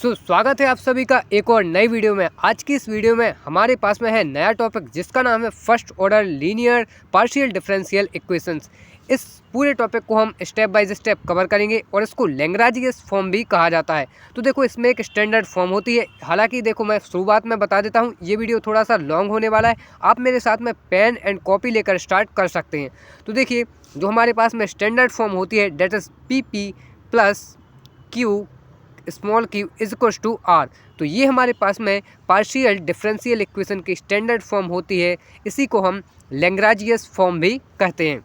स्वागत है आप सभी का एक और नई वीडियो में। आज की इस वीडियो में हमारे पास में है नया टॉपिक जिसका नाम है first order linear partial differential equations. इस पूरे टॉपिक को हम स्टेप बाय स्टेप कवर करेंगे और इसको लैग्रांजियस फॉर्म भी कहा जाता है। तो देखो, इसमें एक स्टैंडर्ड फॉर्म होती है। हालांकि देखो, मैं शुरुआत में बता देता हूँ, ये वीडियो थोड़ा सा लॉन्ग होने वाला है। आप मेरे साथ में पेन एंड कॉपी लेकर स्टार्ट कर सकते हैं। तो देखिए, जो हमारे पास में स्टैंडर्ड फॉर्म होती है that is PP plus Q small Q is equal to R. तो ये हमारे पास में पार्शियल डिफरेंशियल इक्वेशन की स्टैंडर्ड फॉर्म होती है। इसी को हम लैग्रांजियस फॉर्म भी कहते हैं।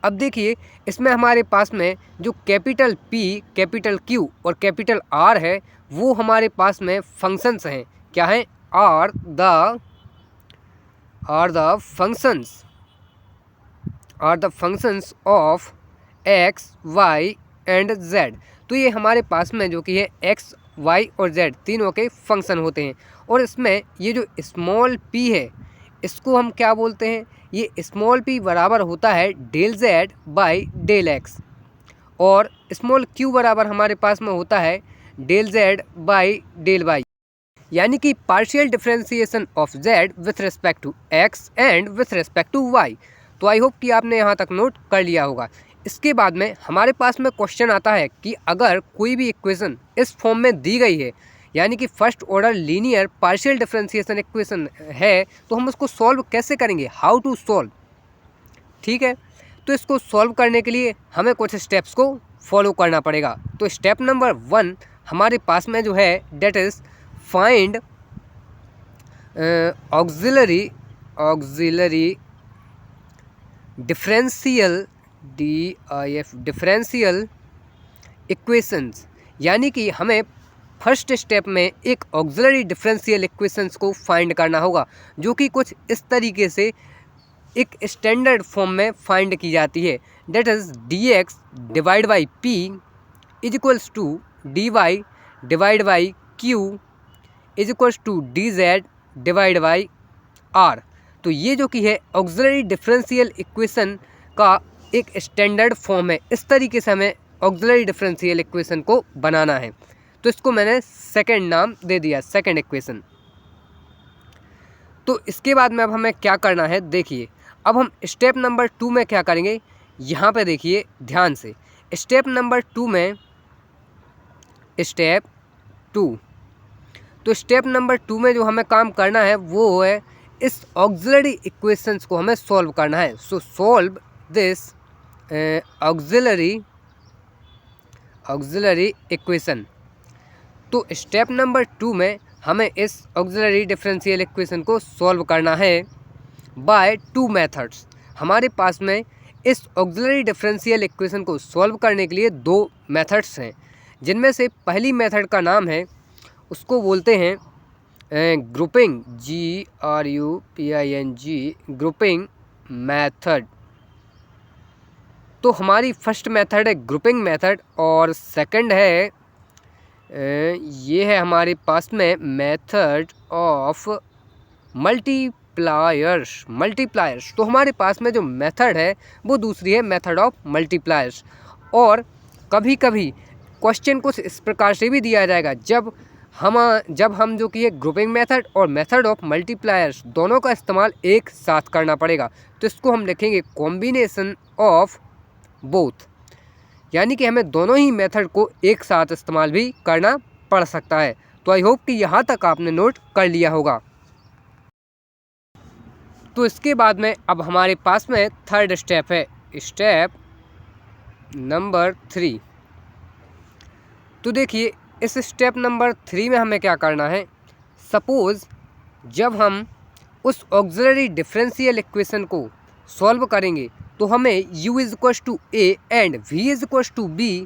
अब देखिए, इसमें हमारे पास में जो कैपिटल P, कैपिटल Q और कैपिटल R है, वो हमारे पास में फंक्शंस हैं। क्या हैं? Are the functions of X, Y and Z. तो ये हमारे पास में जो कि है एक्स, वाई और जेड तीनों के फंक्शन होते हैं। और इसमें ये जो स्मॉल p है, इसको हम क्या बोलते हैं? ये स्मॉल p बराबर होता है del Z by del x, और स्मॉल q बराबर हमारे पास में होता है del Z by del Y. यानी कि partial differentiation of Z with respect to X and with respect to Y. तो आई होप कि आपने यहाँ तक नोट कर लिया होगा। इसके बाद में हमारे पास में क्वेश्चन आता है कि अगर कोई भी इक्वेशन इस फॉर्म में दी गई है, यानी कि first order linear partial differentiation equation है, तो हम उसको सॉल्व कैसे करेंगे? How to solve. ठीक है, तो इसको सॉल्व करने के लिए हमें कुछ स्टेप्स को फॉलो करना पड़ेगा। तो स्टेप नंबर 1 हमारे पास में जो है that is find auxiliary differential differential equations. यानी कि हमें फर्स्ट स्टेप में एक ऑक्सिलरी डिफरेंशियल इक्वेशंस को फाइंड करना होगा, जो कि कुछ इस तरीके से एक स्टैंडर्ड फॉर्म में फाइंड की जाती है। That is dx divide by p is equals to dy divide by q is equals to dz divide by r। तो ये जो कि है ऑक्सिलरी डिफरेंशियल इक्वेशन का एक स्टैंडर्ड फॉर्म है। इस तरीके से हमें ऑक्सिलरी डिफरेंशियल इक्वेशन को बनाना है। तो इसको मैंने सेकंड नाम दे दिया, सेकंड इक्वेशन। तो इसके बाद में अब हमें क्या करना है, देखिए अब हम स्टेप नंबर 2 में क्या करेंगे, यहाँ पे देखिए ध्यान से। स्टेप नंबर 2 में स्टेप 2, तो स्टेप नंबर 2 में जो हमें काम करना है वो है इस ऑक्सिलरी इक्वेशंस को हमें सॉल्व करना है। सो सॉल्व दिस ऑक्सिलरी इक्वेशन। तो स्टेप नंबर 2 में हमें इस ऑक्सिलरी डिफरेंशियल इक्वेशन को सॉल्व करना है बाय 2 मेथड्स। हमारे पास में इस ऑक्सिलरी डिफरेंशियल इक्वेशन को सॉल्व करने के लिए 2 मेथड्स हैं, जिनमें से पहली मेथड का नाम है, उसको बोलते हैं ग्रुपिंग, GRUPING, ग्रुपिंग मेथड। तो हमारी फर्स्ट मेथड है ग्रुपिंग मेथड, और सेकंड है ये है हमारे पास में मेथड ऑफ मल्टीप्लायर्स। तो हमारे पास में जो मेथड है वो दूसरी है मेथड ऑफ मल्टीप्लायर्स। और कभी कभी क्वेश्चन कुछ इस प्रकार से भी दिया जाएगा, जब हम जो कि ये ग्रुपिंग मेथड और मेथड ऑफ मल्टीप्लायर्स दोनों का इस्तेमाल एक साथ करना पड़ेगा। तो इसको हम लिखेंगे कॉम्बिनेशन ऑफ बोथ, यानी कि हमें दोनों ही मेथड को एक साथ इस्तेमाल भी करना पड़ सकता है। तो आई होप कि यहाँ तक आपने नोट कर लिया होगा। तो इसके बाद में अब हमारे पास में थर्ड स्टेप है, स्टेप नंबर 3। तो देखिए, इस स्टेप नंबर 3 में हमें क्या करना है, सपोज़ जब हम उस ऑक्सिलरी डिफरेंशियल इक्वेशन को सॉल्व करेंगे तो हमें u is equal to a and v is equal to b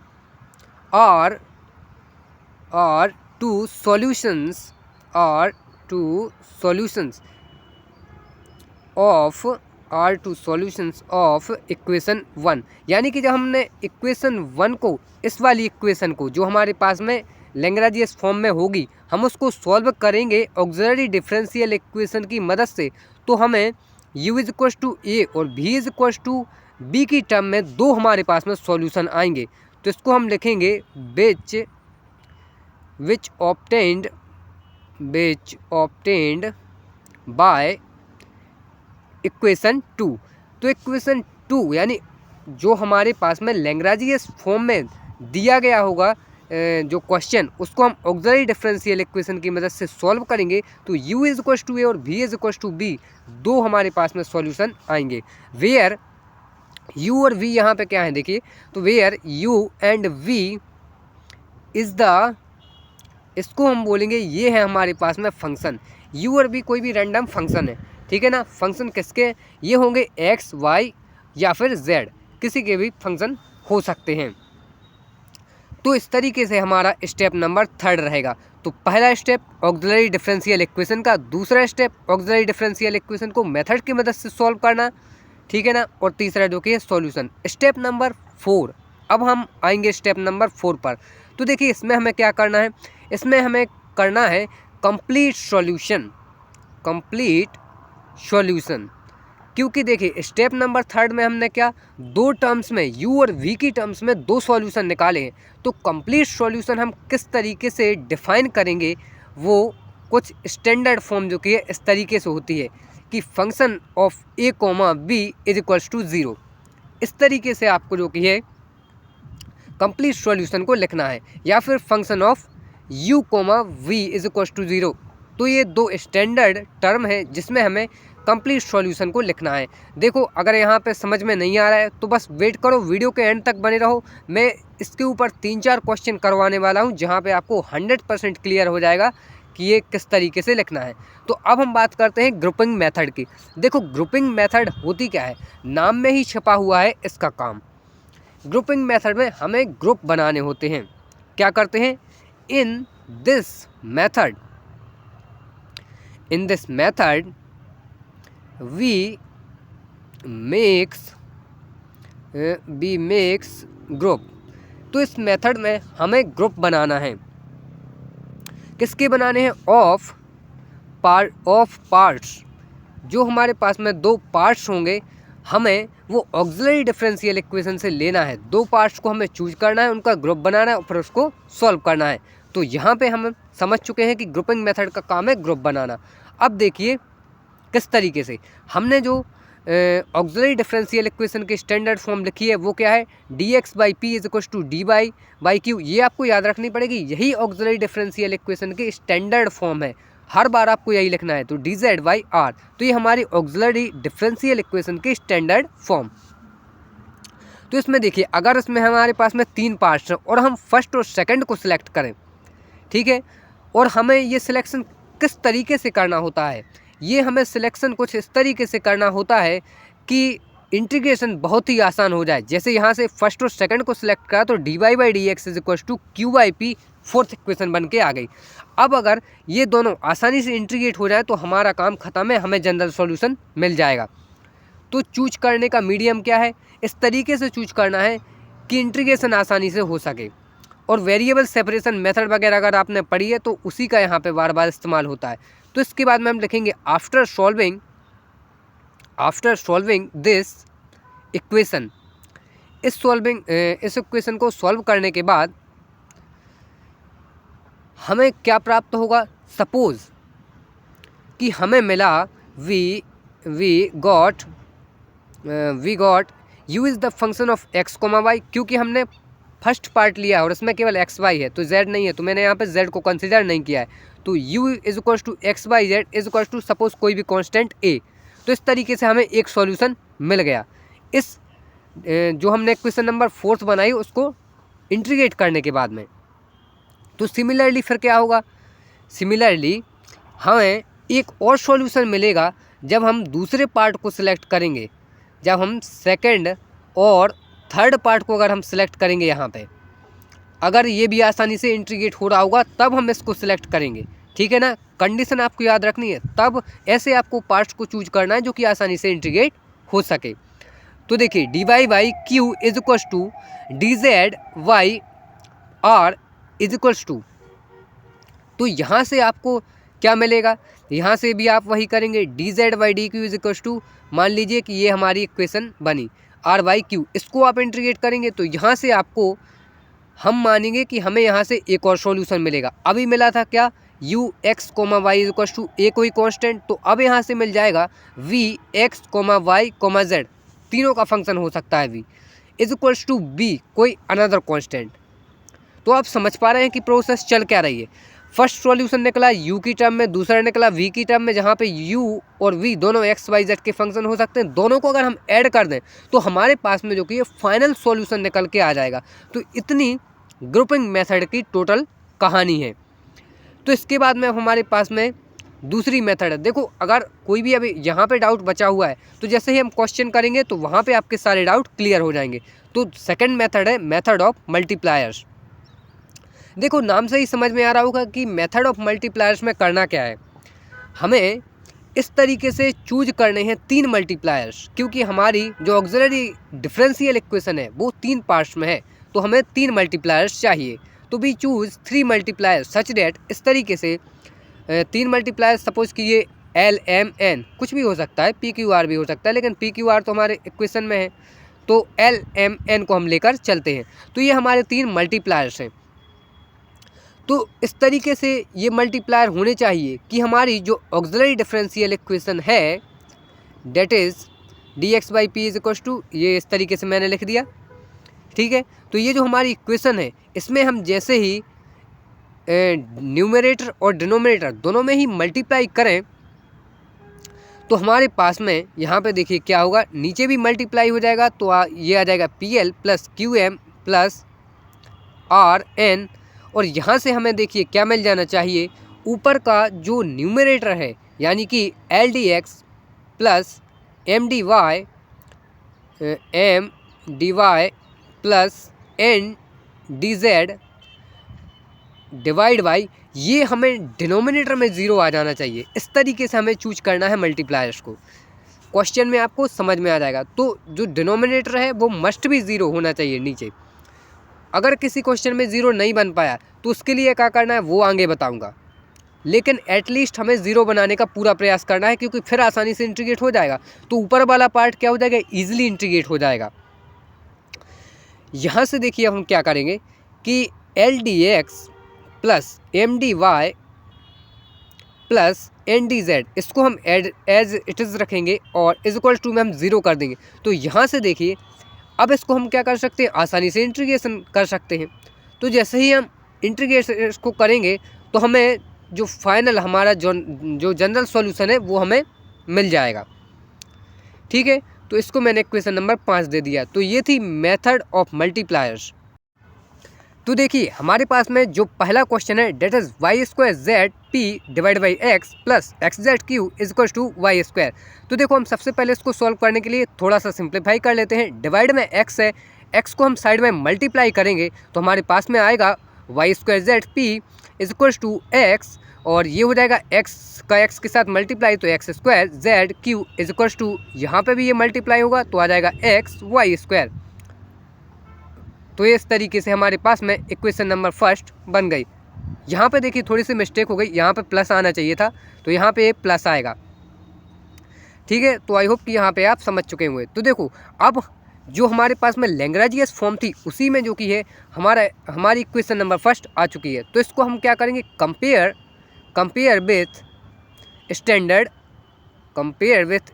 are two solutions of equation 1। यानी कि जब हमने इक्वेशन 1 को, इस वाली इक्वेशन को जो हमारे पास में लैग्रांजियस फॉर्म में होगी, हम उसको सॉल्व करेंगे ऑक्सिलरी डिफरेंशियल इक्वेशन की मदद से, तो हमें u is equal to a और v is equal to b की टर्म में 2 हमारे पास में सॉल्यूशन आएंगे। तो इसको हम लिखेंगे विच विच ऑब्टेन्ड बाय इक्वेशन 2। तो इक्वेशन 2 यानी जो हमारे पास में लैग्रेंजियस फॉर्म में दिया गया होगा जो क्वेश्चन, उसको हम ऑक्सिलरी डिफरेंशियल इक्वेशन की मदद से सॉल्व करेंगे। तो u is equal to A और v is equal to B, दो हमारे पास में सॉल्यूशन आएंगे। वेयर u और v यहाँ पे क्या है देखिए, तो where u and v is the, इसको हम बोलेंगे ये है हमारे पास में फंक्शन। u और v कोई भी रैंडम फंक्शन है, ठीक है ना। फंक्शन किसके, ये होंगे x y या फिर z, किसी के भी फंक्शन हो सकते हैं। तो इस तरीके से हमारा स्टेप नंबर 3 रहेगा। तो पहला स्टेप ऑक्सिलरी डिफरेंशियल इक्वेशन का, दूसरा स्टेप ऑक्सिलरी डिफरेंशियल इक्वेशन को मेथड की मदद से सॉल्व करना, ठीक है ना, और तीसरा जो कि है सॉल्यूशन। स्टेप नंबर 4, अब हम आएंगे स्टेप नंबर 4 पर। तो देखिए इसमें हमें क्या करना है, इसमें हमें करना है कंप्लीट सॉल्यूशन, क्योंकि देखिए स्टेप नंबर 3 में हमने क्या, दो टर्म्स में u और v की टर्म्स में दो सॉल्यूशन निकाले हैं। तो कंप्लीट सॉल्यूशन हम किस तरीके से डिफाइन करेंगे, वो कुछ स्टैंडर्ड फॉर्म जो कि है इस तरीके से होती है कि function of a comma b is equals to 0। इस तरीके से आपको जो कि है कंप्लीट सॉल्यूशन को लिखना है, या फिर function of u comma v is equals to 0। तो ये दो स्टैंडर्ड टर्म है जिसमें हमें कंप्लीट सॉल्यूशन को लिखना है। देखो अगर यहाँ पे समझ में नहीं आ रहा है तो बस वेट करो, वीडियो के एंड तक बने रहो। मैं इसके ऊपर 3-4 क्वेश्चन करवाने वाला हूँ जहाँ पे आपको 100% क्लियर हो जाएगा कि ये किस तरीके से लिखना है। तो अब हम बात करते हैं ग्रुपिंग मेथड की। देखो ग्रुपिंग मेथड होती क्या है, नाम में ही छिपा हुआ है इसका काम। ग्रुपिंग मेथड में हमें ग्रुप बनाने होते हैं। क्या करते हैं, in this method we makes group. तो इस मेथड में हमें ग्रुप बनाना है। किसके बनाने हैं, ऑफ पार्ट्स। जो हमारे पास में दो पार्ट्स होंगे हमें वो ऑक्सिलरी डिफरेंशियल इक्वेशन से लेना है। दो पार्ट्स को हमें चूज करना है, उनका ग्रुप बनाना है और फिर उसको सॉल्व करना है। तो यहाँ पे हम समझ चुके हैं कि ग्रुपिंग मेथड का काम है ग्रुप बनाना। अब देखिए किस तरीके से हमने जो ऑक्सिलरी डिफरेंशियल इक्वेशन की स्टैंडर्ड फॉर्म लिखी है वो क्या है, dx by P is equal to D by Q. ये आपको याद रखनी पड़ेगी, यही ऑक्सिलरी डिफरेंशियल इक्वेशन की स्टैंडर्ड फॉर्म है, हर बार आपको यही लिखना है। तो dz बाई आर, तो ये हमारी ऑक्सिलरी डिफरेंशियल इक्वेशन की स्टैंडर्ड फॉर्म। तो इसमें देखिए अगर इसमें हमारे पास में 3 पार्ट्स हैं और हम फर्स्ट और सेकेंड को सिलेक्ट करें, ठीक है, और हमें ये सिलेक्शन किस तरीके से करना होता है, ये हमें सिलेक्शन कुछ इस तरीके से करना होता है कि इंटीग्रेशन बहुत ही आसान हो जाए। जैसे यहाँ से फर्स्ट और सेकंड को सिलेक्ट करा तो D Y by D X is equal to Q by P, fourth equation बन के आ गई। अब अगर ये दोनों आसानी से इंटीग्रेट हो जाए तो हमारा काम खत्म है, हमें जनरल सॉल्यूशन मिल जाएगा। तो चूज करने का मीडियम क्या है, इस तरीके से चूज करना है कि इंटीग्रेशन आसानी से हो सके। और वेरिएबल सेपरेशन मेथड वगैरह अगर आपने पढ़ी है तो उसी का यहाँ पे बार बार इस्तेमाल होता है। तो इसके बाद में हम लिखेंगे आफ्टर सॉल्विंग दिस इक्वेशन। इस इक्वेशन को सॉल्व करने के बाद हमें क्या प्राप्त होगा, सपोज कि हमें मिला we got u is the function of x, y, क्योंकि हमने फर्स्ट पार्ट लिया है और इसमें केवल एक्स वाई है तो z नहीं है, तो मैंने यहाँ पे z को कंसिडर नहीं किया है। तो u is equal to X Y Z is equal to suppose कोई भी कांस्टेंट a। तो इस तरीके से हमें एक सॉल्यूशन मिल गया। इस जो हमने इक्वेशन नंबर 4 बनाई उसको इंटीग्रेट करने के बाद में। तो सिमिलरली फिर क्या होगा, सिमिलरली हमें एक और सॉल्यूशन मिलेगा जब हम दूसरे पार्ट को सिलेक्ट करेंगे, जब हम सेकेंड और थर्ड पार्ट को अगर हम सिलेक्ट करेंगे यहाँ पे, अगर ये भी आसानी से इंटीग्रेट हो रहा होगा तब हम इसको सिलेक्ट करेंगे, ठीक है ना। कंडीशन आपको याद रखनी है, तब ऐसे आपको पार्ट्स को चूज करना है जो कि आसानी से इंटीग्रेट हो सके। तो देखिए D Y by Q is equals to D Z Y R is equals to. तो यहाँ से आपको क्या मिलेगा, यहाँ से भी आप वही करेंगे, D Z by D Q is equals to, मान लीजिए कि ये हमारी इक्वेशन बनी आर बाई क्यू, इसको आप इंटीग्रेट करेंगे तो यहाँ से आपको हम मानेंगे कि हमें यहाँ से एक और सॉल्यूशन मिलेगा। अभी मिला था क्या, u x comma y is equal to a कोई कांस्टेंट, तो अब यहाँ से मिल जाएगा v x comma y comma z, तीनों का फंक्शन हो सकता है v is equal to b कोई अनदर कांस्टेंट। तो आप समझ पा रहे हैं कि प्रोसेस चल क्या रही है। फर्स्ट सॉल्यूशन निकला u की टर्म में, दूसरा निकला v की टर्म में, जहाँ पे u और v दोनों x y z के फंक्शन हो सकते हैं। दोनों को अगर हम ऐड कर दें तो हमारे पास में जो कि ये फाइनल सॉल्यूशन निकल के आ जाएगा। तो इतनी ग्रुपिंग मेथड की टोटल कहानी है। तो इसके बाद में हमारे पास में दूसरी मेथड है। देखो अगर कोई भी अभी यहाँ पे डाउट बचा हुआ है तो जैसे ही हम क्वेश्चन करेंगे तो वहाँ पे आपके सारे डाउट क्लियर हो जाएंगे। तो सेकंड मेथड है मेथड ऑफ मल्टीप्लायर्स। देखो नाम से ही समझ में आ रहा होगा कि मेथड ऑफ मल्टीप्लायर्स में करना क्या है। हमें इस तरीके से चूज करने हैं 3 मल्टीप्लायर्स, क्योंकि हमारी जो ऑक्सिलरी डिफरेंशियल इक्वेशन है वो 3 पार्ट्स में है, तो हमें 3 मल्टीप्लायर्स चाहिए। तो we choose 3 multipliers such that, इस तरीके से 3 मल्टीप्लायर्स, सपोज कि ये एल एम एन कुछ भी हो सकता है, पी क्यू आर भी हो सकता है, लेकिन पी क्यू आर तो हमारे इक्वेशन में है, तो एल एम एन को हम लेकर चलते हैं। तो ये हमारे 3 मल्टीप्लायर्स हैं। तो इस तरीके से ये मल्टीप्लायर होने चाहिए कि हमारी जो ऑक्सिलरी डिफरेंशियल इक्वेशन है that is D x by P is equal to, ये इस तरीके से मैंने लिख दिया, ठीक है। तो ये जो हमारी इक्वेशन है इसमें हम जैसे ही न्यूमरेटर और डिनोमिनेटर दोनों में ही मल्टीप्लाई करें तो हमारे पास में यहाँ पे देखिए क्या होगा, नीचे भी मल्टीप्लाई हो जाएगा, तो ये आ जाएगा P L plus Q M plus R N, और यहाँ से हमें देखिए क्या मिल जाना चाहिए, ऊपर का जो न्यूमरेटर है यानी कि L D x plus M D Y plus N D Z divide by, ये हमें डिनोमिनेटर में ज़ीरो आ जाना चाहिए। इस तरीके से हमें चूज करना है मल्टीप्लायर्स को। क्वेश्चन में आपको समझ में आ जाएगा। तो जो डिनोमिनेटर है वो मस्ट भी ज़ीरो होना चाहिए नीचे। अगर किसी क्वेश्चन में ज़ीरो नहीं बन पाया तो उसके लिए क्या करना है वो आगे बताऊंगा, लेकिन एटलीस्ट हमें ज़ीरो बनाने का पूरा प्रयास करना है, क्योंकि फिर आसानी से इंटीग्रेट हो जाएगा। तो ऊपर वाला पार्ट क्या हो जाएगा, ईजिली इंटीग्रेट हो जाएगा। यहाँ से देखिए हम क्या करेंगे कि L D x plus M D Y plus N D Z, इसको हम एज इट इज़ रखेंगे और इज इक्वल टू में हम ज़ीरो कर देंगे। तो यहाँ से देखिए अब इसको हम क्या कर सकते हैं, आसानी से इंटीग्रेशन कर सकते हैं। तो जैसे ही हम इंटीग्रेशन इसको करेंगे तो हमें जो फाइनल हमारा जो जनरल सॉल्यूशन है वो हमें मिल जाएगा, ठीक है। तो इसको मैंने इक्वेशन नंबर 5 दे दिया। तो ये थी मेथड ऑफ मल्टीप्लायर्स। तो देखिए हमारे पास में जो पहला क्वेश्चन है that is Y square Z P divide by X plus X Z Q is equal to Y square. तो देखो हम सबसे पहले इसको सॉल्व करने के लिए थोड़ा सा सिंप्लीफाई कर लेते हैं। डिवाइड में एक्स है, एक्स को हम साइड में मल्टीप्लाई करेंगे तो हमारे पास में आएगा Y square Z P is equal to X, और ये हो जाएगा एक्स का एक्स के साथ मल्टीप्लाई तो x square Z Q is equal to, यहाँ पे भी ये मल्टीप्लाई होगा तो आ जाएगा एक्स वाई स्क्वायर। तो ये इस तरीके से हमारे पास में इक्वेशन नंबर फर्स्ट बन गई। यहाँ पे देखिए थोड़ी सी मिस्टेक हो गई, यहाँ पे प्लस आना चाहिए था, तो यहाँ पे प्लस आएगा, ठीक है। तो आई होप कि यहाँ पे आप समझ चुके हुए। तो देखो अब जो हमारे पास में लैग्रेंजियस फॉर्म थी उसी में जो कि है हमारी इक्वेशन नंबर फर्स्ट आ चुकी है। तो इसको हम क्या करेंगे, कंपेयर विथ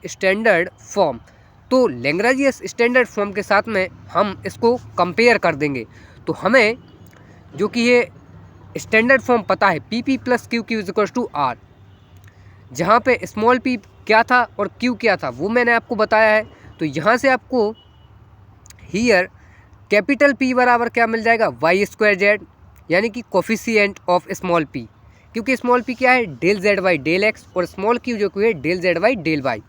स्टैंडर्ड फॉर्म। तो लैग्रेंजियस स्टैंडर्ड फॉर्म के साथ में हम इसको कंपेयर कर देंगे। तो हमें जो कि ये स्टैंडर्ड फॉर्म पता है P P plus Q Q is equal to R, जहाँ पे स्मॉल पी क्या था और क्यू क्या था वो मैंने आपको बताया है। तो यहाँ से आपको हियर कैपिटल पी बराबर क्या मिल जाएगा, वाई स्क्वायर जेड, यानी कि कोफिशिएंट ऑफ स्मॉल पी, क्योंकि स्मॉल पी क्या है del z y del x और स्मॉल क्यू जो कि है del z y del y.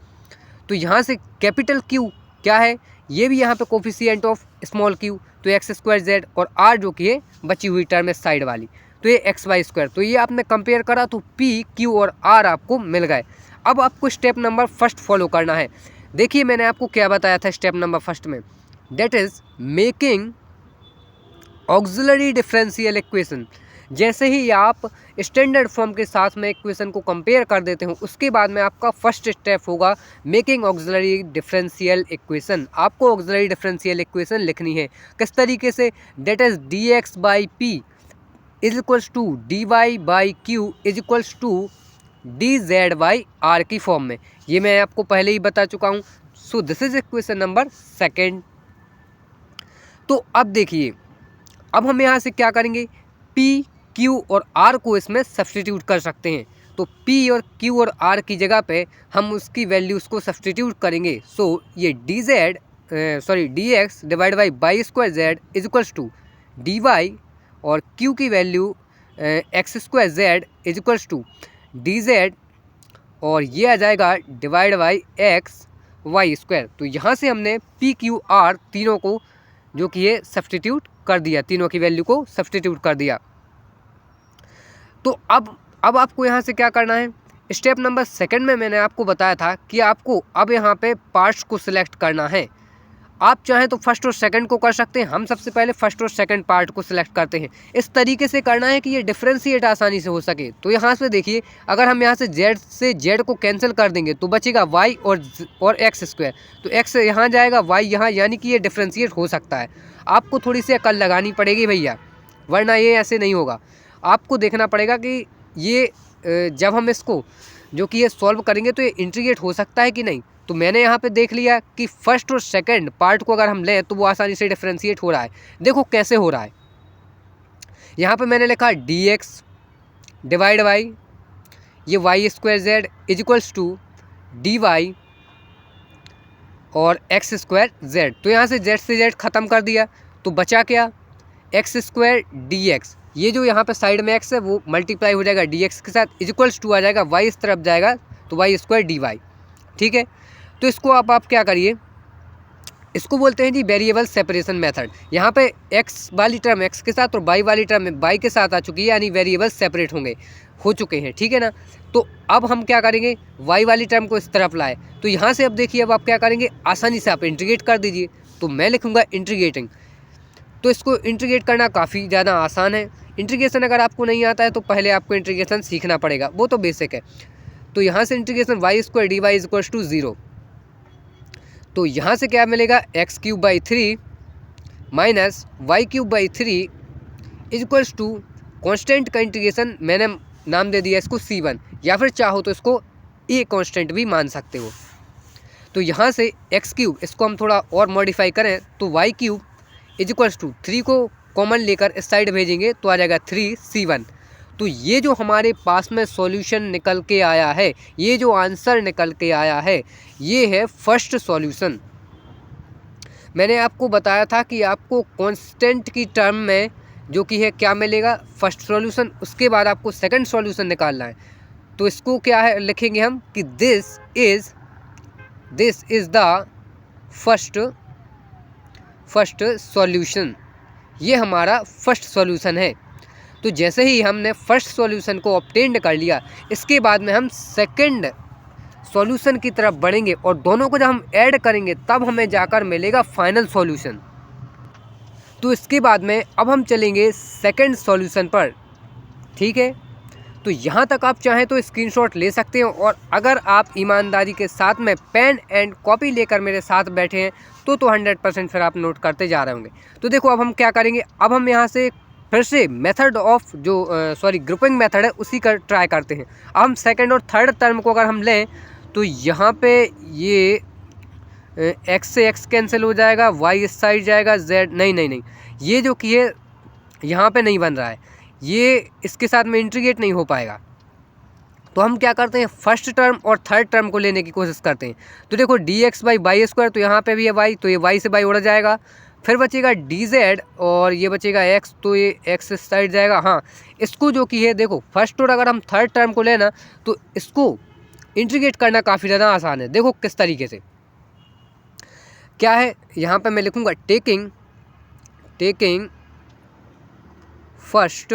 तो यहाँ से कैपिटल क्यू क्या है, ये भी यहाँ पे कोफिशिएंट ऑफ स्मॉल क्यू, तो एक्स स्क्वायर जेड, और आर जो कि है बची हुई टर्म है साइड वाली, तो ये एक्स वाई स्क्वायर। तो ये आपने कंपेयर करा तो पी क्यू और आर आपको मिल गए। अब आपको स्टेप नंबर फर्स्ट फॉलो करना है। देखिए मैंने आपको क्या बताया था स्टेप नंबर फर्स्ट में, that is making auxiliary differential equation. जैसे ही आप स्टैंडर्ड फॉर्म के साथ में इक्वेशन को कंपेयर कर देते हो, उसके बाद में आपका फर्स्ट स्टेप होगा मेकिंग ऑक्सिलरी डिफरेंशियल इक्वेशन। आपको ऑक्सिलरी डिफरेंशियल इक्वेशन लिखनी है किस तरीके से, that is d x by P is equals to d Y by Q is equals to D Z by r की फॉर्म में। ये मैं आपको पहले ही बता चुका हूँ। So this is equation number second. तो अब देखिए, अब हम यहाँ से क्या करेंगे, P, Q और R को इसमें सब्सटीट्यूट कर सकते हैं। तो P और Q और R की जगह पे हम उसकी वैल्यूज़ को सब्सटीट्यूट करेंगे। सो ये d x divide by y square z is equals to d y और Q की value x square z is equals to D z और ये आ जाएगा divide by x y square. तो यहाँ से हमने P, Q, R तीनों को जो कि ये सब्सटीट्यूट कर दिया, तीनों की वैल्यू को सब्सटीट्यूट कर दिया। तो अब आपको यहाँ से क्या करना है, स्टेप नंबर सेकंड में मैंने आपको बताया था कि आपको अब यहाँ पे पार्ट्स को सिलेक्ट करना है। आप चाहें तो फर्स्ट और सेकंड को कर सकते हैं, हम सबसे पहले फर्स्ट और सेकंड पार्ट को सिलेक्ट करते हैं। इस तरीके से करना है कि ये डिफ्रेंशिएट आसानी से हो सके। तो यहाँ से देखिए, अगर हम यहाँ से जेड को कैंसिल कर देंगे तो बचेगा वाई और एक्स स्क्वायर। तो एक्स यहाँ जाएगा, वाई यहाँ, यानी कि ये डिफ्रेंशिएट हो सकता है। आपको थोड़ी सी अकल लगानी पड़ेगी भैया, वरना ये ऐसे नहीं होगा। आपको देखना पड़ेगा कि ये जब हम इसको जो कि ये सॉल्व करेंगे तो ये इंटीग्रेट हो सकता है कि नहीं। तो मैंने यहाँ पे देख लिया कि फर्स्ट और सेकंड पार्ट को अगर हम लें तो वो आसानी से डिफरेंशिएट हो रहा है। देखो कैसे हो रहा है, यहाँ पे मैंने लिखा डी एक्स डिवाइड बाई ये y square z is equals to d y और एक्स स्क्वायर जेड। तो यहाँ से जेड ख़त्म कर दिया तो बचा क्या, एक्स स्क्वायर डी एक्स। ये जो यहाँ पे साइड में एक्स है वो मल्टीप्लाई हो जाएगा डी एक्स के साथ, इज इक्वल्स टू आ जाएगा वाई इस तरफ जाएगा तो वाई स्क्वायर डी वाई। ठीक है, तो इसको आप क्या करिए, इसको बोलते हैं जी वेरिएबल सेपरेशन मेथड। यहाँ पे एक्स वाली टर्म एक्स के साथ और वाई वाली टर्म वाई के साथ आ चुकी है, यानी वेरिएबल सेपरेट हो चुके हैं। ठीक है ना। तो अब हम क्या करेंगे, वाई वाली टर्म को इस तरफ लाए। तो यहाँ से अब देखिए, अब आप क्या करेंगे, आसानी से आप इंटीग्रेट कर दीजिए। तो मैं लिखूँगा इंटीग्रेटिंग। तो इसको इंटीग्रेट करना काफ़ी ज़्यादा आसान है। इंटीग्रेशन अगर आपको नहीं आता है तो पहले आपको इंटीग्रेशन सीखना पड़ेगा, वो तो बेसिक है। तो यहाँ से integration y square d y is equal to 0। तो यहाँ से क्या मिलेगा, x cube by 3 minus y cube by 3 is equals to constant का इंटीग्रेशन मैंने नाम दे दिया इसको C1, या फिर चाहो तो इसको ए कॉन्स्टेंट भी मान सकते हो। तो यहाँ से एक्स क्यूब, इसको हम थोड़ा और मॉडिफाई करें तो y cube is equals to 3 को कॉमन लेकर इस साइड भेजेंगे तो आ जाएगा 3C1। तो ये जो हमारे पास में सॉल्यूशन निकल के आया है, ये जो आंसर निकल के आया है, ये है फर्स्ट सॉल्यूशन। मैंने आपको बताया था कि आपको कांस्टेंट की टर्म में जो कि है क्या मिलेगा, फर्स्ट सॉल्यूशन। उसके बाद आपको सेकंड सॉल्यूशन निकालना है। तो इसको क्या है लिखेंगे हम कि this is the first solution. ये हमारा फर्स्ट सॉल्यूशन है। तो जैसे ही हमने फर्स्ट सॉल्यूशन को ऑब्टेन कर लिया, इसके बाद में हम सेकंड सॉल्यूशन की तरफ बढ़ेंगे और दोनों को जब हम ऐड करेंगे तब हमें जाकर मिलेगा फाइनल सॉल्यूशन। तो इसके बाद में अब हम चलेंगे सेकंड सॉल्यूशन पर। ठीक है, तो यहाँ तक आप चाहें तो स्क्रीनशॉट ले सकते हैं, और अगर आप ईमानदारी के साथ में पेन एंड कॉपी लेकर मेरे साथ बैठे हैं तो 100% फिर आप नोट करते जा रहे होंगे। तो देखो अब हम क्या करेंगे, अब हम यहाँ से फिर से मेथड ऑफ ग्रुपिंग मेथड है उसी का ट्राई करते हैं। अब हम सेकंड और थर्ड टर्म को अगर हम लें तो यहाँ पे ये एक्स से एक्स कैंसिल हो जाएगा, वाई इस साइड जाएगा, जेड नहीं, ये जो कि है यहाँ पे नहीं बन रहा है, ये इसके साथ में इंटीग्रेट नहीं हो पाएगा। तो हम क्या करते हैं, फर्स्ट टर्म और थर्ड टर्म को लेने की कोशिश करते हैं। तो देखो d x by y square, तो यहाँ पे भी है वाई, तो ये वाई से वाई उड़ जाएगा। फिर बचेगा डी जेड और ये बचेगा एक्स, तो ये एक्स इस साइड जाएगा। हाँ, इसको जो कि है देखो फर्स्ट और अगर हम थर्ड टर्म को लेना तो इसको इंटीग्रेट करना काफ़ी ज़्यादा आसान है। देखो किस तरीके से क्या है, यहाँ पे मैं लिखूँगा taking first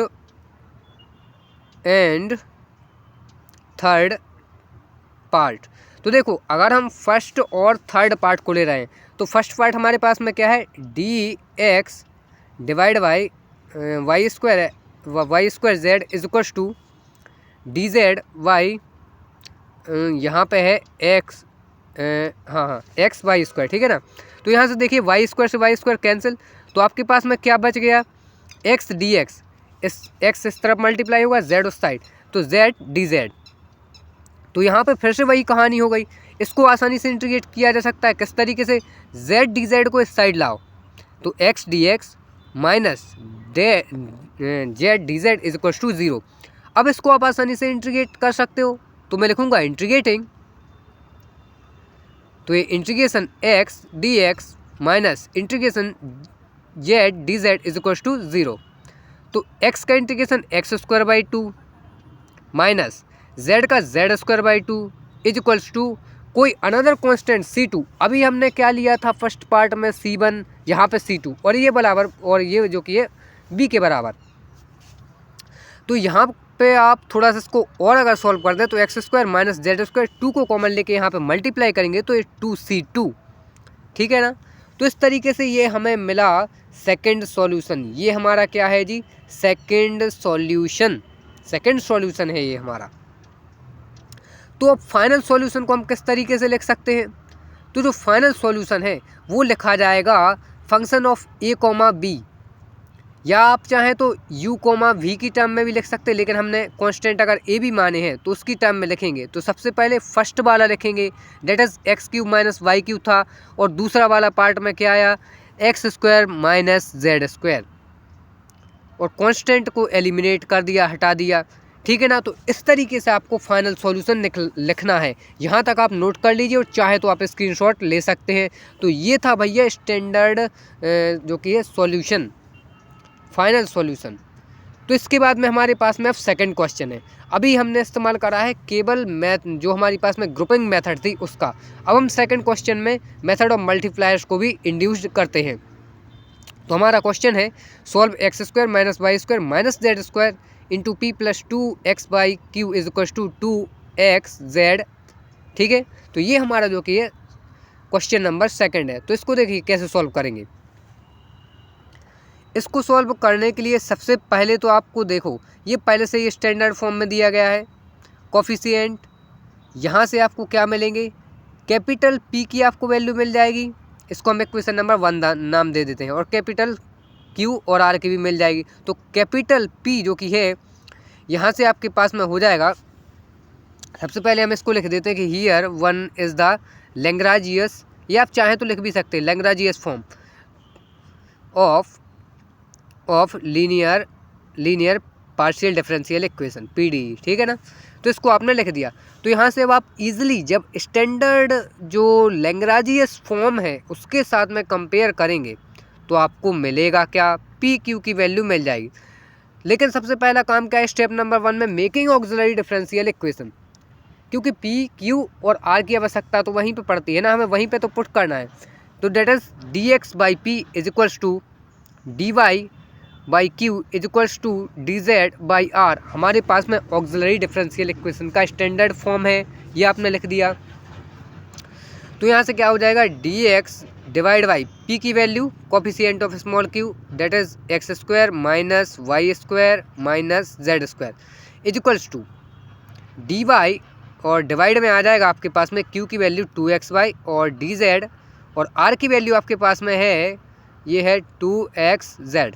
and third part. तो देखो अगर हम फर्स्ट और थर्ड पार्ट को ले रहे हैं तो फर्स्ट पार्ट हमारे पास में क्या है, d x divide by y square है, y square z is equals to D Z y, यहाँ पे है एक्स, हाँ एक्स वाई स्क्वायर, ठीक है ना। तो यहाँ से देखिए वाई स्क्वायर से वाई स्क्वायर कैंसिल, तो आपके पास में क्या बच गया, एक्स डी एक्स, इस एक्स इस तरफ मल्टीप्लाई होगा, जेड उस साइड, तो जेड डी जेड। तो यहाँ पे फिर से वही कहानी हो गई, इसको आसानी से इंटीग्रेट किया जा सकता है किस तरीके से, जेड डी जेड को इस साइड लाओ, तो x d x minus z d z is equal to 0। अब इसको आप आसानी से इंटीग्रेट कर सकते हो, तो मैं लिखूंगा इंटीग्रेटिंग, तो ये integration x d x minus integration z d z is equal to 0। तो एक्स का integration x square by 2 minus z का z square by 2 is equals to कोई अनदर कांस्टेंट C2। अभी हमने क्या लिया था फर्स्ट पार्ट में C1, यहाँ पे C2, और ये बराबर, और ये जो कि है B के बराबर। तो यहाँ पे आप थोड़ा सा इसको और अगर सॉल्व कर दें तो x square minus z square 2 को कॉमन लेके यहाँ पे मल्टीप्लाई करेंगे तो ये 2C2, ठीक है ना। तो इस तरीके से ये हमें मिला सेकंड सॉल्यूशन। ये हमारा क्या है जी, सेकंड सॉल्यूशन है ये हमारा। तो अब फाइनल सॉल्यूशन को हम किस तरीके से लिख सकते हैं, तो जो फाइनल सॉल्यूशन है वो लिखा जाएगा function of a comma b, या आप चाहें तो u कॉमा वी की टर्म में भी लिख सकते हैं, लेकिन हमने कांस्टेंट अगर a भी माने हैं तो उसकी टर्म में लिखेंगे। तो सबसे पहले फर्स्ट वाला लिखेंगे, that is x cube minus y cube था, और दूसरा वाला पार्ट में क्या आया, x square minus z square, और कांस्टेंट को एलिमिनेट कर दिया, हटा दिया, ठीक है ना। तो इस तरीके से आपको फाइनल सॉल्यूशन लिखना है। यहाँ तक आप नोट कर लीजिए, और चाहे तो आप स्क्रीनशॉट ले सकते हैं। तो ये था भैया स्टैंडर्ड जो कि है सॉल्यूशन, फाइनल सॉल्यूशन। तो इसके बाद में हमारे पास में अब सेकंड क्वेश्चन है। अभी हमने इस्तेमाल करा है केवल मैथ, जो हमारी पास में ग्रुपिंग मेथड थी उसका। अब हम सेकंड क्वेश्चन में मेथड ऑफ मल्टीप्लायर्स को भी इंड्यूस करते हैं। तो हमारा क्वेश्चन है solve x square minus y square minus z square into p plus 2x by Q is equal to 2x जेड, ठीक है। तो ये हमारा जो कि है क्वेश्चन नंबर सेकंड है। तो इसको देखिए कैसे सॉल्व करेंगे। इसको सॉल्व करने के लिए सबसे पहले तो आपको देखो, ये पहले से ये स्टैंडर्ड फॉर्म में दिया गया है। कोफिशिएंट यहाँ से आपको क्या मिलेंगे, कैपिटल P की आपको वैल्यू मिल जाएगी, इसको हम इक्वेशन नंबर 1 नाम दे देते हैं, और कैपिटल Q और R की भी मिल जाएगी। तो कैपिटल P जो कि है यहाँ से आपके पास में हो जाएगा। सबसे पहले हम इसको लिख देते हैं कि हियर 1 इज़ द लैग्रांजियस, ये आप चाहें तो लिख भी सकते हैं, Lagrange's form of linear partial differential equation PDE, ठीक है ना। तो इसको आपने लिख दिया। तो यहाँ से अब आप इजीली जब स्टैंडर्ड जो लैग्रांजियस फॉर्म है उसके साथ में कंपेयर करेंगे तो आपको मिलेगा क्या, PQ की वैल्यू मिल जाएगी। लेकिन सबसे पहला काम क्या है स्टेप नंबर 1 में, मेकिंग ऑक्सिलरी डिफरेंशियल इक्वेशन, क्योंकि PQ और R की आवश्यकता तो वहीं पे पड़ती है ना, हमें वहीं पे तो पुट करना है। तो that is dx by P is equals to dy by Q is equals to dz by R हमारे पास में ऑक्सिलरी डिफरेंशियल इक्वेशन का स्टैंडर्ड फॉर्म है, ये आपने लिख दिया। तो यहाँ से क्या हो जाएगा, dx डिवाइड बाई P की value coefficient of small q that is x square minus y square minus z square is equals to dy, और डिवाइड में आ जाएगा आपके पास में q की वैल्यू 2xy, और dz और r की वैल्यू आपके पास में है, ये है 2xz।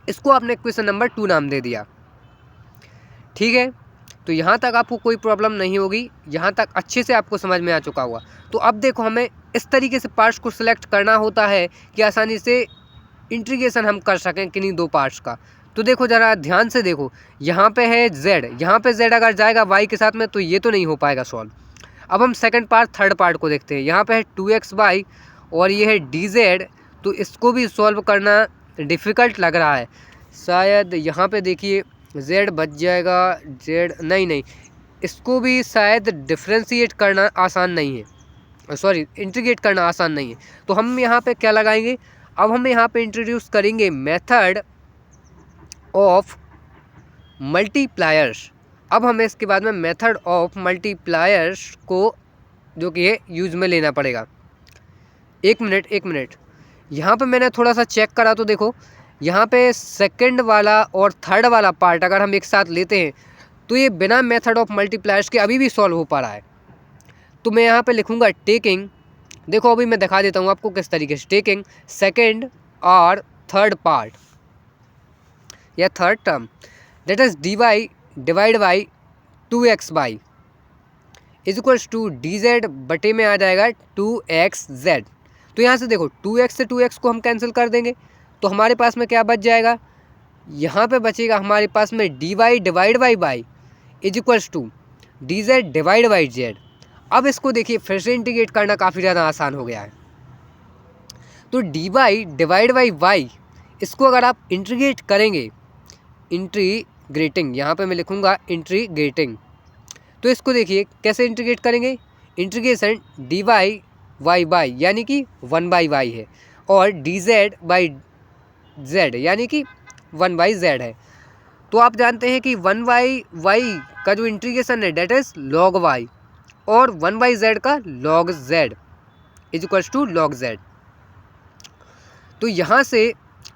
इसको आपने इक्वेशन नंबर 2 नाम दे दिया, ठीक है। तो यहाँ तक आपको कोई प्रॉब्लम नहीं होगी, यहाँ तक अच्छे से आपको समझ में आ चुका होगा। तो अब देखो हमें इस तरीके से पार्ट्स को सिलेक्ट करना होता है कि आसानी से इंटीग्रेशन हम कर सकें किन्हीं दो पार्ट्स का। तो देखो ज़रा ध्यान से देखो, यहाँ पे है z, यहाँ पे z अगर जाएगा y के साथ में तो ये तो नहीं हो पाएगा सॉल्व। अब हम सेकंड पार्ट थर्ड पार्ट को देखते हैं। यहाँ पे है 2xy और ये है dz, तो इसको भी सॉल्व करना डिफ़िकल्ट लग रहा है शायद। यहाँ पे देखिए z बच जाएगा, z नहीं, इसको भी शायद डिफ्रेंशिएट करना आसान नहीं है, सॉरी इंटीग्रेट करना आसान नहीं है। तो हम यहाँ पे क्या लगाएंगे, अब हम यहाँ पे इंट्रोड्यूस करेंगे मेथड ऑफ मल्टीप्लायर्स। अब हमें इसके बाद में मेथड ऑफ मल्टीप्लायर्स को जो कि है यूज़ में लेना पड़ेगा। एक मिनट, यहाँ पे मैंने थोड़ा सा चेक करा तो देखो यहाँ पे सेकंड वाला और थर्ड वाला पार्ट अगर हम एक साथ लेते हैं तो ये बिना मेथड ऑफ मल्टीप्लायर्स के अभी भी सॉल्व हो पा रहा है। तो मैं यहाँ पे लिखूँगा टेकिंग, देखो अभी मैं दिखा देता हूँ आपको किस तरीके से, टेकिंग सेकंड और थर्ड पार्ट या third term that is dy divide by 2xy is equals to dz बटे में आ जाएगा 2xz। तो यहाँ से देखो 2x से 2x को हम कैंसिल कर देंगे तो हमारे पास में क्या बच जाएगा, यहाँ पे बचेगा हमारे पास में dy divide by y is equals to dz divide by z। अब इसको देखिए फिर से इंटीग्रेट करना काफ़ी ज़्यादा आसान हो गया है। तो dy डिवाइड बाई y इसको अगर आप इंटीग्रेट करेंगे, इंटीग्रेटिंग, यहाँ पे मैं लिखूँगा इंटीग्रेटिंग, तो इसको देखिए कैसे इंटीग्रेट करेंगे, इंटीग्रेशन dy y बाई यानी कि 1 बाई y है और dz बाई z यानी कि 1 बाई z है। तो आप जानते हैं कि 1 बाई y का जो इंटीग्रेशन है डेट इज log y और 1 बाई z का log z is equals to log z। तो यहाँ से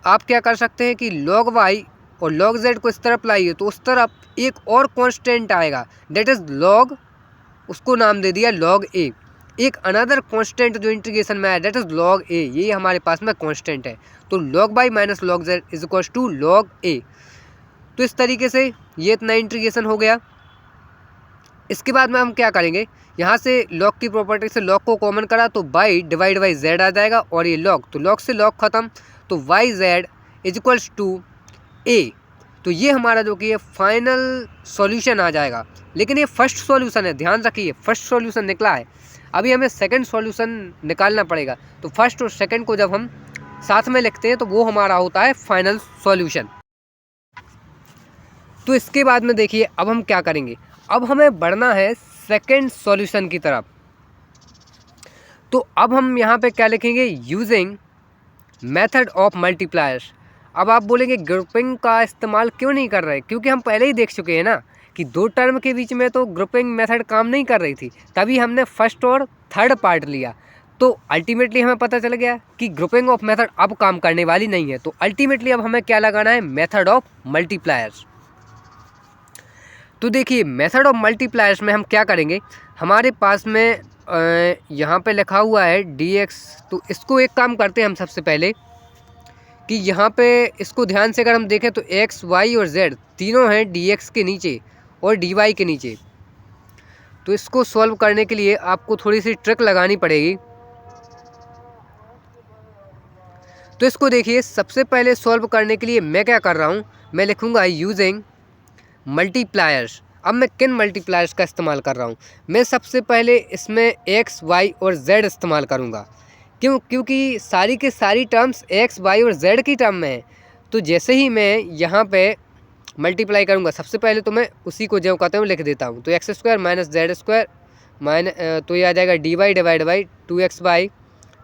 आप क्या कर सकते हैं कि log y और log z को इस तरफ लाइए तो उस तरफ एक और कांस्टेंट आएगा डेट इज log, उसको नाम दे दिया log a। एक अनदर कांस्टेंट जो इंटीग्रेशन में आया डेट इज log a, ये हमारे पास में कांस्टेंट है। तो log y minus log z is equals to log a। तो इस तरीके से ये इतना इंटीग्रेशन हो गया। इसके बाद में हम क्या करेंगे, यहाँ से log की प्रॉपर्टी से log को कॉमन करा तो y डिवाइड बाई z आ जाएगा और ये log, तो log से log ख़त्म तो yz is equals to a। तो ये हमारा जो कि ये फाइनल सॉल्यूशन आ जाएगा। लेकिन ये फर्स्ट सॉल्यूशन है, ध्यान रखिए फर्स्ट सॉल्यूशन निकला है, अभी हमें सेकंड सॉल्यूशन निकालना पड़ेगा। तो फर्स्ट और सेकंड को जब हम साथ में लिखते हैं तो वो हमारा होता है फाइनल सॉल्यूशन। तो इसके बाद में देखिए अब हम क्या करेंगे, अब हमें बढ़ना है सेकंड सॉल्यूशन की तरफ। तो अब हम यहाँ पे क्या लिखेंगे, यूजिंग मेथड ऑफ मल्टीप्लायर्स। अब आप बोलेंगे ग्रुपिंग का इस्तेमाल क्यों नहीं कर रहे, क्योंकि हम पहले ही देख चुके हैं ना कि दो टर्म के बीच में तो ग्रुपिंग मेथड काम नहीं कर रही थी, तभी हमने फर्स्ट और थर्ड पार्ट लिया। तो अल्टीमेटली हमें पता चल गया कि ग्रुपिंग ऑफ मेथड अब काम करने वाली नहीं है। तो अल्टीमेटली अब हमें क्या लगाना है, मेथड ऑफ मल्टीप्लायर्स। तो देखिए मेथड ऑफ मल्टीप्लायर्स में हम क्या करेंगे, हमारे पास में यहाँ पे लिखा हुआ है dx। तो इसको एक काम करते हैं हम सबसे पहले कि यहाँ पे इसको ध्यान से अगर हम देखें तो x, y और z तीनों हैं dx के नीचे और dy के नीचे। तो इसको सॉल्व करने के लिए आपको थोड़ी सी ट्रिक लगानी पड़ेगी। तो इसको देखिए सबसे पहले सॉल्व करने के लिए मैं क्या कर रहा हूँ, मैं लिखूँगा यूजिंग मल्टीप्लायर्स। अब मैं किन मल्टीप्लायर्स का इस्तेमाल कर रहा हूँ, मैं सबसे पहले इसमें x, y और z इस्तेमाल करूँगा। क्योंकि सारी के सारी टर्म्स x, y और z की टर्म में है। तो जैसे ही मैं यहाँ पे मल्टीप्लाई करूँगा, सबसे पहले तो मैं उसी को जो कहते हैं लिख देता हूँ। तो x square minus z square तो ये आ जाएगा dy divide by 2xy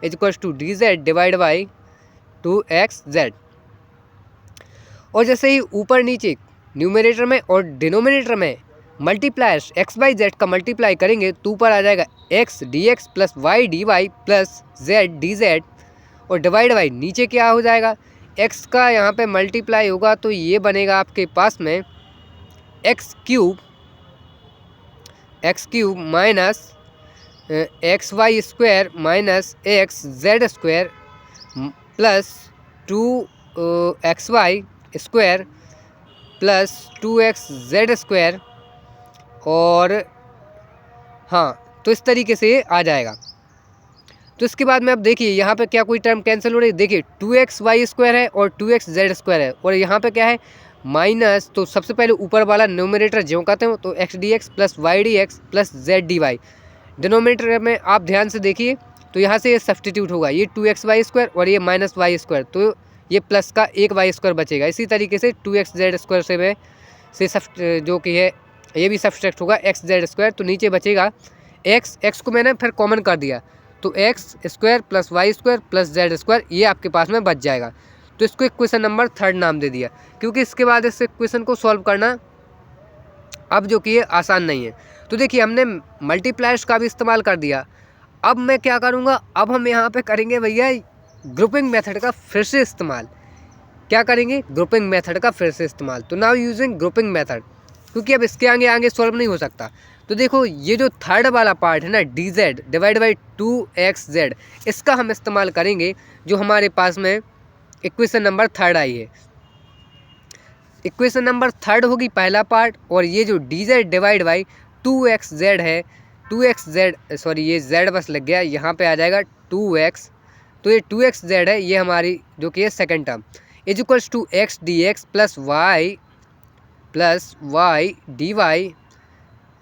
is equals to dz divide by 2xz। और जैसे ही ऊपर नीचे न्यूमरेटर में और डिनोमिनेटर में मल्टीप्लायर्स x बाई जेड का मल्टीप्लाई करेंगे तो ऊपर आ जाएगा x dx plus y dy plus z dz और डिवाइड बाई नीचे क्या हो जाएगा, x का यहाँ पे मल्टीप्लाई होगा तो ये बनेगा आपके पास में x cube minus x y square minus x z square plus 2xy square plus 2xz square. और हाँ, तो इस तरीके से ये आ जाएगा। तो इसके बाद में अब देखिए यहाँ पे क्या कोई टर्म कैंसिल हो रही है, देखिए 2xy स्क्वायर है और 2xz स्क्वायर है और यहाँ पे क्या है माइनस। तो सबसे पहले ऊपर वाला न्यूमरेटर जो कहते हैं तो x dx plus y dx plus z dy। Denominator में आप ध्यान से देखिए तो यहाँ से ये सब्सटीट्यूट होगा, ये 2xy स्क्वायर और ये माइनस y स्क्वायर, तो ये प्लस का एक y स्क्वायर बचेगा। इसी तरीके से 2xz स्क्वायर से में से जो कि है ये भी सब्सट्रैक्ट होगा xz स्क्वायर, तो नीचे बचेगा x को मैंने फिर कॉमन कर दिया तो x square plus y square plus z square ये आपके पास में बच जाएगा। तो इसको इक्वेशन नंबर 3 नाम दे दिया, क्योंकि इसके बाद इस इक्वेशन को सॉल्व करना अब जो कि ये आसान नहीं है। तो देखिए हमने मल्टीप्लायर्स का भी इस्तेमाल कर दिया। अब मैं क्या करूँगा, अब हम यहाँ पे करेंगे भैया ग्रुपिंग मेथड का फिर से इस्तेमाल। क्या करेंगे, ग्रुपिंग मेथड का फिर से इस्तेमाल। तो नाउ यूजिंग ग्रुपिंग मेथड, क्योंकि अब इसके आगे आगे सॉल्व नहीं हो सकता। तो देखो ये जो थर्ड वाला पार्ट है ना, D Z divide by 2xz, इसका हम इस्तेमाल करेंगे जो हमारे पास में इक्वेशन नंबर थर्ड आई है। इक्वेशन नंबर थर्ड होगी पहला पार्ट, और ये जो D Z divide by 2xz है, 2xz सॉरी ये z बस लग गया, यहाँ पे आ जाएगा 2x, तो ये 2xz है, ये हमारी जो कि है second term, is equals to x dx plus y d Y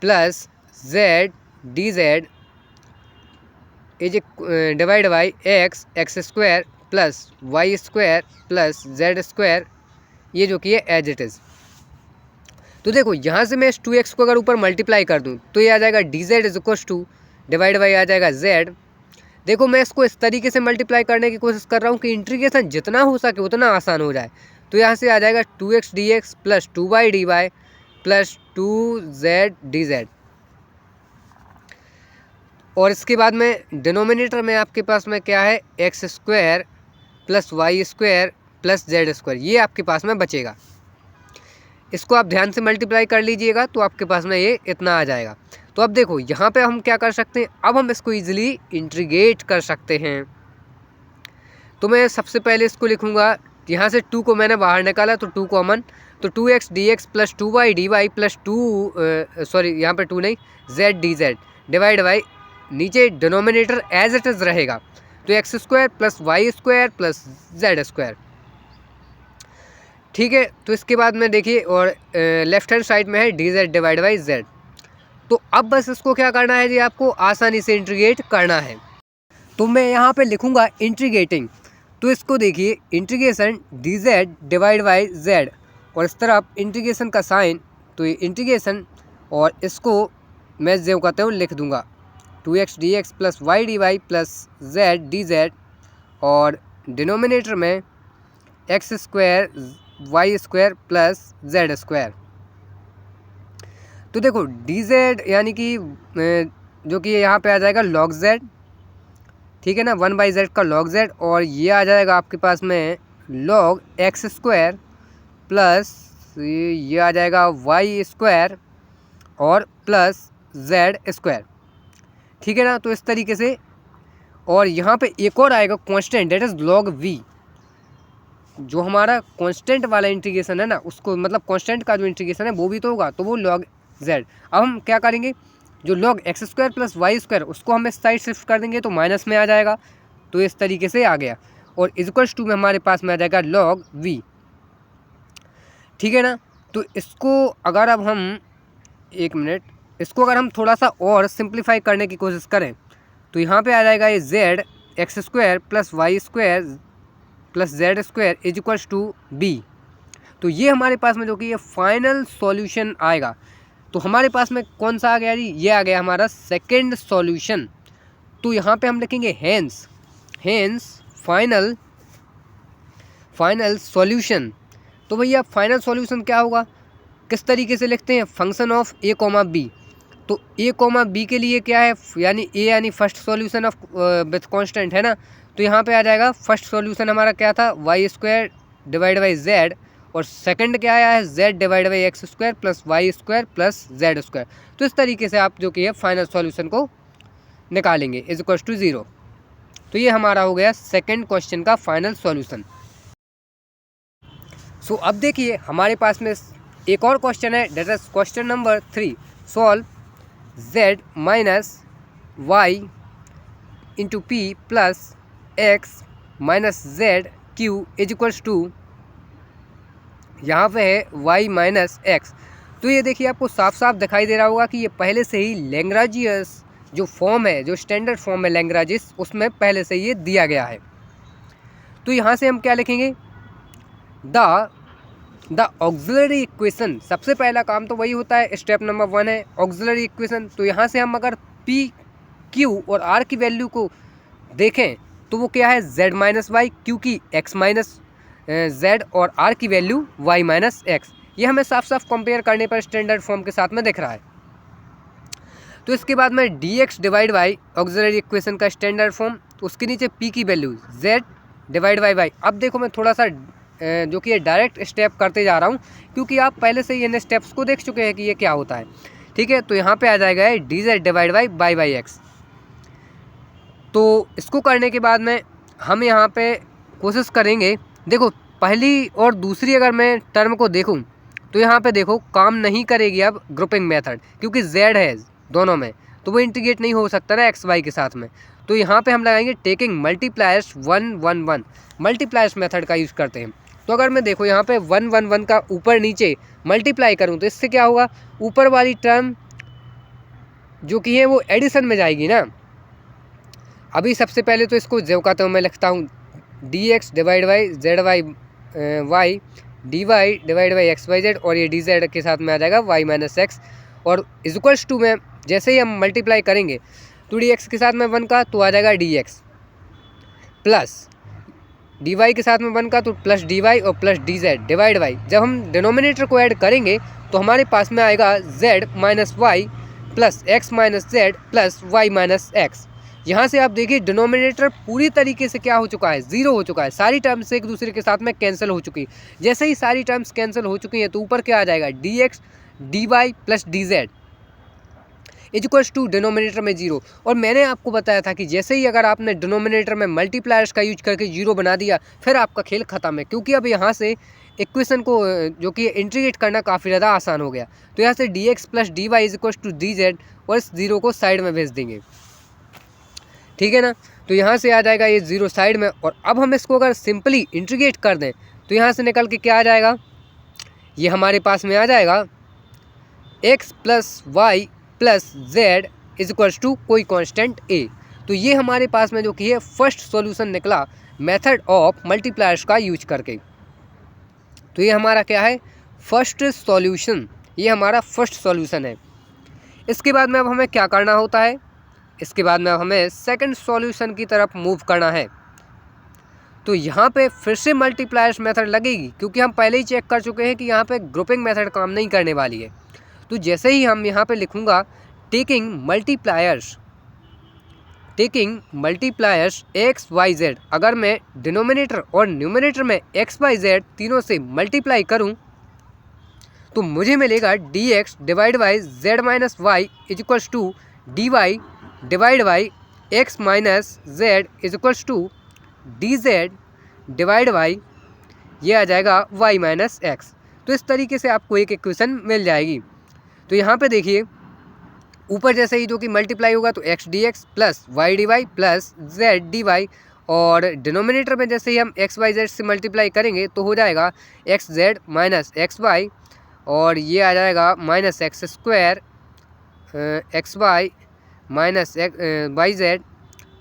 plus z d z is divide by x square plus y square plus z square, ये जो कि है एज इट इज़। तो देखो यहाँ से मैं इस 2x को अगर ऊपर मल्टीप्लाई कर दूँ तो ये आ जाएगा d z is equals to divide by आ जाएगा z। देखो मैं इसको इस तरीके से मल्टीप्लाई करने की कोशिश कर रहा हूँ कि इंटीग्रेशन जितना हो सके उतना आसान हो जाए। तो यहाँ से आ जाएगा 2x dx plus 2y dy plus 2z dz, और इसके बाद में डिनोमिनेटर में आपके पास में क्या है, x square plus y square plus z square, ये आपके पास में बचेगा। इसको आप ध्यान से मल्टीप्लाई कर लीजिएगा तो आपके पास में ये इतना आ जाएगा। तो अब देखो यहाँ पे हम क्या कर सकते हैं, अब हम इसको इजीली इंटीग्रेट कर सकते हैं। तो मैं सबसे पहले इसको लिखूँगा, यहाँ से 2 को मैंने बाहर निकाला तो 2 कॉमन, तो 2x dx plus 2y dy plus 2 sorry यहाँ पे 2 नहीं, z dz डिवाइड बाई नीचे डिनोमिनेटर एज इट इज़ रहेगा, तो x square plus y square plus z square. ठीक है, तो इसके बाद में देखिए और लेफ्ट हैंड साइड में है D Z divide by Z. तो अब बस इसको क्या करना है जी, आपको आसानी से इंटीग्रेट करना है। तो मैं यहाँ पे लिखूँगा इंटीग्रेटिंग, तो इसको देखिए integration D Z divide by z, और इस तरफ इंटीग्रेशन का साइन, तो ये इंटीग्रेशन, और इसको मैं जो कहते हूँ लिख दूँगा 2x dx plus y d Y plus z d z, और डिनोमिनेटर में x square y square plus z square. तो देखो डी जेड यानी कि जो कि यहाँ पे आ जाएगा लॉग जेड, ठीक है ना, 1/z का लॉग जेड, और ये आ जाएगा आपके पास में लॉग एक्स स्क्वायर प्लस ये आ जाएगा वाई स्क्वायर और प्लस जेड स्क्वायर, ठीक है ना। तो इस तरीके से, और यहाँ पे एक और आएगा constant, that is log v, जो हमारा कांस्टेंट वाला इंटीग्रेशन है ना, उसको मतलब कांस्टेंट का जो इंटीग्रेशन है वो भी तो होगा, तो वो लॉग जेड। अब हम क्या करेंगे, जो log x square plus y square उसको हम इस साइड शिफ्ट कर देंगे तो माइनस में आ जाएगा, तो इस तरीके से आ गया, और इक्वल्स टू में हमारे पास में आ जाएगा लॉग वी, ठीक है ना। तो इसको अगर अब हम एक मिनट, इसको अगर हम थोड़ा सा और सिंप्लीफाई करने की कोशिश करें तो यहाँ पे आ जाएगा ये z x square plus y square plus z square is equals to b. तो ये हमारे पास में जो कि ये फाइनल सॉल्यूशन आएगा। तो हमारे पास में कौन सा आ गया जी, ये आ गया हमारा सेकंड सॉल्यूशन। तो यहाँ पे हम लिखेंगे हेंस फाइनल सॉल्यूशन। तो भैया फाइनल सॉल्यूशन क्या होगा, किस तरीके से लिखते हैं, function of a comma b. तो ए कॉमा बी के लिए क्या है, यानी ए यानी first solution of with constant है ना, तो यहाँ पे आ जाएगा फर्स्ट सॉल्यूशन हमारा क्या था, y square divide by z, और सेकंड क्या आया है, z divide by x square plus y square plus z square. तो इस तरीके से आप जो कि है फाइनल सॉल्यूशन को निकालेंगे इज इक्वल टू 0। तो ये हमारा हो गया सेकंड क्वेश्चन का फाइनल सॉल्यूशन। सो अब देखिए हमारे पास में एक और क्वेश्चन है, that is question number 3, solve z minus y into p plus x minus z Q is equals to, यहाँ पे है y माइनस एक्स। तो ये देखिए आपको साफ साफ दिखाई दे रहा होगा कि ये पहले से ही लैग्रांजियस जो फॉर्म है, जो स्टैंडर्ड फॉर्म है लैग्रांजियस, उसमें पहले से ये दिया गया है। तो यहाँ से हम क्या लिखेंगे, द ऑक्सिलरी इक्वेशन, सबसे पहला काम तो वही होता है, स्टेप नंबर 1 है ऑक्सिलरी इक्वेशन। तो यहाँ से हम अगर पी क्यू और आर की वैल्यू को देखें तो वो क्या है, z माइनस वाई, क्योंकि x माइनस जेड और r की वैल्यू y माइनस एक्स। ये हमें साफ साफ कंपेयर करने पर स्टैंडर्ड फॉर्म के साथ में दिख रहा है। तो इसके बाद में dx divide by auxiliary equation का स्टैंडर्ड फॉर्म, तो उसके नीचे p की value z divide by y। अब देखो मैं थोड़ा सा जो कि ये डायरेक्ट स्टेप करते जा रहा हूँ, क्योंकि आप पहले से ही इन स्टेप्स को देख चुके हैं कि ये क्या होता है। ठीक है, तो यहाँ पे आ जाएगा ये dz divide by y by x. तो इसको करने के बाद में हम यहाँ पे कोशिश करेंगे, देखो पहली और दूसरी अगर मैं टर्म को देखूँ तो यहाँ पे देखो काम नहीं करेगी अब ग्रुपिंग मेथड, क्योंकि z है दोनों में, तो वो इंटीग्रेट नहीं हो सकता ना एक्स वाई के साथ में। तो यहाँ पे हम लगाएंगे टेकिंग मल्टीप्लायर्स 1 1 1, मल्टीप्लायर्स मेथड का यूज़ करते हैं। तो अगर मैं देखो यहाँ पे 1 1 1 का ऊपर नीचे मल्टीप्लाई करूँ तो इससे क्या होगा, ऊपर वाली टर्म जो कि है वो एडिशन में जाएगी ना। अभी सबसे पहले तो इसको जो कहता हूँ मैं लिखता हूँ d x divide by z y y d y divide by x Y z, और ये डी जेड के साथ में आ जाएगा वाई माइनस एक्स, और इक्वल्स टू में जैसे ही हम मल्टीप्लाई करेंगे तो डी एक्स के साथ में 1 का तो आ जाएगा d x, plus d y के साथ में 1 का तो प्लस डी वाई, और plus d Z divide by, जब हम डिनोमिनेटर को ऐड करेंगे तो हमारे पास में आएगा z minus y plus x minus z plus y minus x. यहाँ से आप देखिए डिनोमिनेटर पूरी तरीके से क्या हो चुका है, ज़ीरो हो चुका है, सारी टर्म्स एक दूसरे के साथ में कैंसिल हो चुकी। जैसे ही सारी टर्म्स कैंसिल हो चुकी हैं तो ऊपर क्या आ जाएगा, d x d Y plus d z equals to denominator में 0। और मैंने आपको बताया था कि जैसे ही अगर आपने डिनोमिनेटर में मल्टीप्लायर्स का यूज करके 0 बना दिया फिर आपका खेल ख़त्म है, क्योंकि अब यहाँ से इक्वेशन को जो कि इंटीग्रेट करना काफ़ी ज़्यादा आसान हो गया। तो यहाँ से d x plus d y is equals to D z, और इस 0 को साइड में भेज देंगे। ठीक है ना, तो यहाँ से आ जाएगा ये 0 साइड में, और अब हम इसको अगर सिंपली इंटीग्रेट कर दें तो यहाँ से निकल के क्या आ जाएगा, ये हमारे पास में आ जाएगा x plus y plus z is equals to कोई कांस्टेंट a। तो ये हमारे पास में जो कि है फर्स्ट सॉल्यूशन निकला मेथड ऑफ मल्टीप्लायर्स का यूज करके। तो ये हमारा क्या है, फर्स्ट सॉल्यूशन, ये हमारा फर्स्ट सॉल्यूशन है। इसके बाद में अब हमें क्या करना होता है, इसके बाद में अब हमें सेकंड सॉल्यूशन की तरफ मूव करना है। तो यहाँ पे फिर से मल्टीप्लायर्स मेथड लगेगी, क्योंकि हम पहले ही चेक कर चुके हैं कि यहाँ पे ग्रुपिंग मेथड काम नहीं करने वाली है। तो जैसे ही हम यहाँ पे लिखूँगा taking multipliers x Y z, अगर मैं डिनोमिनेटर और न्यूमिनेटर में एक्स वाई जेड तीनों से मल्टीप्लाई करूँ तो मुझे मिलेगा d x divide by z minus y is equals to d y divide by x minus z is equals to D Z divide by, ये आ जाएगा वाई माइनस एक्स। तो इस तरीके से आपको एक इक्वेशन मिल जाएगी। तो यहाँ पे देखिए ऊपर जैसे ही जो कि मल्टीप्लाई होगा तो x d x plus y d Y plus z d y, और डिनोमिनेटर में जैसे ही हम एक्स वाई जेड से मल्टीप्लाई करेंगे तो हो जाएगा x z minus x y, और ये आ जाएगा minus x square x y minus y z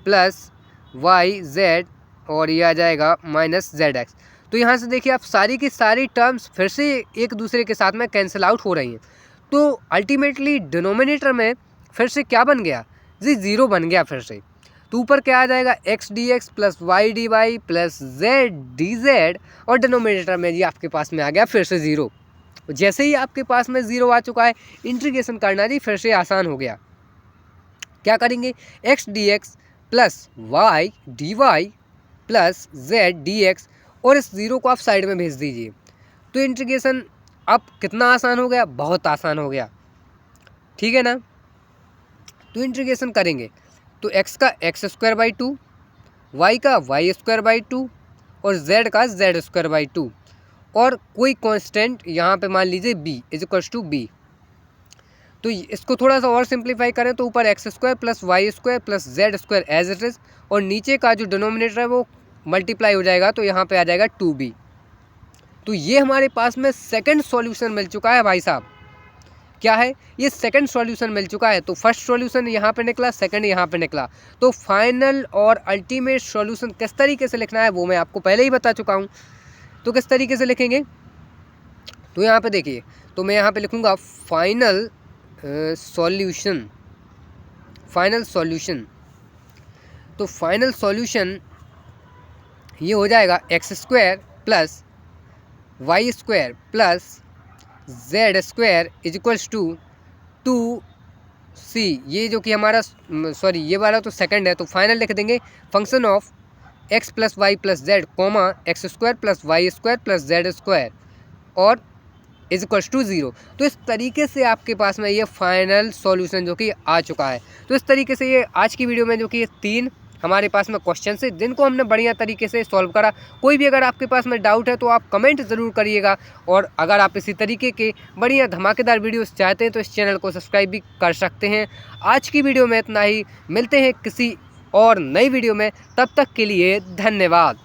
plus y z, और ये आ जाएगा माइनस जेड एक्स। तो यहाँ से देखिए आप सारी की सारी टर्म्स फिर से एक दूसरे के साथ में कैंसिल आउट हो रही हैं। तो अल्टीमेटली डिनोमिनेटर में फिर से क्या बन गया जी, 0 बन गया फिर से। तो ऊपर क्या आ जाएगा x d x plus y d Y plus z d z, और डिनोमिनेटर में जी आपके पास में आ गया फिर से 0। जैसे ही आपके पास में 0 आ चुका है, इंटीग्रेशन करना जी फिर से आसान हो गया। क्या करेंगे, x d x plus y d Y plus z d x, और इस 0 को आप साइड में भेज दीजिए। तो इंटीग्रेशन अब कितना आसान हो गया, बहुत आसान हो गया। ठीक है ना, तो इंटीग्रेशन करेंगे तो x का एक्स स्क्वायर बाई 2, वाई का वाई स्क्वायर बाई 2, और z का जेड स्क्वायर बाई 2, और कोई कांस्टेंट यहाँ पे मान लीजिए b is equals to b। तो इसको थोड़ा सा और सिंप्लीफाई करें तो ऊपर x square plus y square plus z square as it is, और नीचे का जो डिनोमिनेटर है वो मल्टीप्लाई हो जाएगा, तो यहाँ पे आ जाएगा 2b। तो ये हमारे पास में सेकंड सॉल्यूशन मिल चुका है भाई साहब। क्या है, ये सेकंड सॉल्यूशन मिल चुका है। तो फर्स्ट सॉल्यूशन यहाँ पे निकला, सेकंड यहाँ पे निकला। तो फाइनल और अल्टीमेट सॉल्यूशन किस तरीके से लिखना है वो मैं आपको पहले ही बता चुका हूँ। तो किस तरीके से लिखेंगे, तो यहाँ पे देखिए, तो मैं यहाँ पे लिखूँगा फाइनल सॉल्यूशन। तो फाइनल सॉल्यूशन ये हो जाएगा x square plus y square plus z square is equals to 2c। ये जो कि हमारा ये वाला तो सेकंड है, तो फाइनल लिख देंगे function of x plus y plus z comma x square plus y square plus z square और इज इक्वल्स टू 0। तो इस तरीके से आपके पास में ये फाइनल सॉल्यूशन जो कि आ चुका है। तो इस तरीके से ये आज की वीडियो में जो कि ये 3 हमारे पास में क्वेश्चन है जिनको हमने बढ़िया तरीके से सॉल्व करा। कोई भी अगर आपके पास में डाउट है तो आप कमेंट ज़रूर करिएगा, और अगर आप इसी तरीके के बढ़िया धमाकेदार वीडियोस चाहते हैं तो इस चैनल को सब्सक्राइब भी कर सकते हैं। आज की वीडियो में इतना ही, मिलते हैं किसी और नई वीडियो में, तब तक के लिए धन्यवाद।